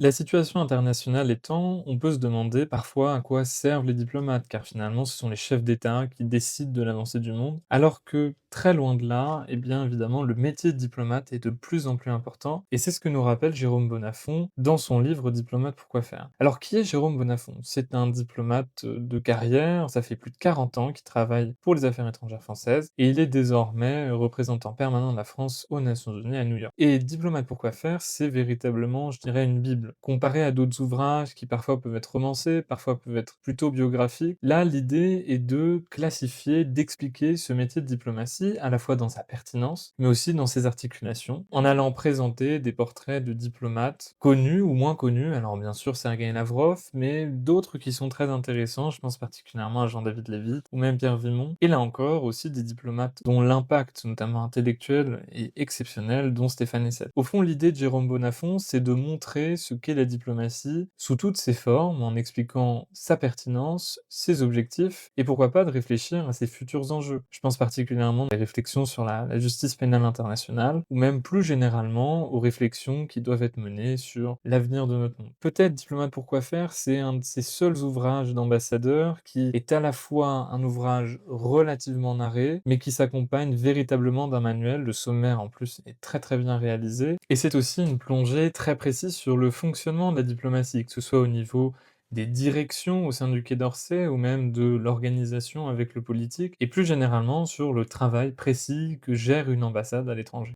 La situation internationale étant, on peut se demander parfois à quoi servent les diplomates, car finalement ce sont les chefs d'État qui décident de l'avancée du monde, alors que très loin de là, eh bien évidemment le métier de diplomate est de plus en plus important, et c'est ce que nous rappelle Jérôme Bonnafont dans son livre Diplomate pourquoi faire. Alors qui est Jérôme Bonnafont? C'est un diplomate de carrière, ça fait plus de 40 ans qu'il travaille pour les affaires étrangères françaises, et il est désormais représentant permanent de la France aux Nations Unies à New York. Et Diplomate pourquoi faire, c'est véritablement, je dirais, une bible. Comparé à d'autres ouvrages qui parfois peuvent être romancés, parfois peuvent être plutôt biographiques, là l'idée est de classifier, d'expliquer ce métier de diplomatie, à la fois dans sa pertinence, mais aussi dans ses articulations, en allant présenter des portraits de diplomates connus ou moins connus, alors bien sûr Sergueï Lavrov, mais d'autres qui sont très intéressants, je pense particulièrement à Jean-David Lévy ou même Pierre Vimont, et là encore aussi des diplomates dont l'impact, notamment intellectuel, est exceptionnel, dont Stéphane Hessel. Au fond, l'idée de Jérôme Bonnafont, c'est de montrer ce qu'est la diplomatie sous toutes ses formes, en expliquant sa pertinence, ses objectifs, et pourquoi pas de réfléchir à ses futurs enjeux. Je pense particulièrement des réflexions sur la justice pénale internationale, ou même plus généralement aux réflexions qui doivent être menées sur l'avenir de notre monde. Peut-être Diplomate pourquoi faire, c'est un de ces seuls ouvrages d'ambassadeur qui est à la fois un ouvrage relativement narré, mais qui s'accompagne véritablement d'un manuel. Le sommaire en plus est très très bien réalisé, et c'est aussi une plongée très précise sur le fonctionnement de la diplomatie, que ce soit au niveau des directions au sein du Quai d'Orsay ou même de l'organisation avec le politique, et plus généralement sur le travail précis que gère une ambassade à l'étranger.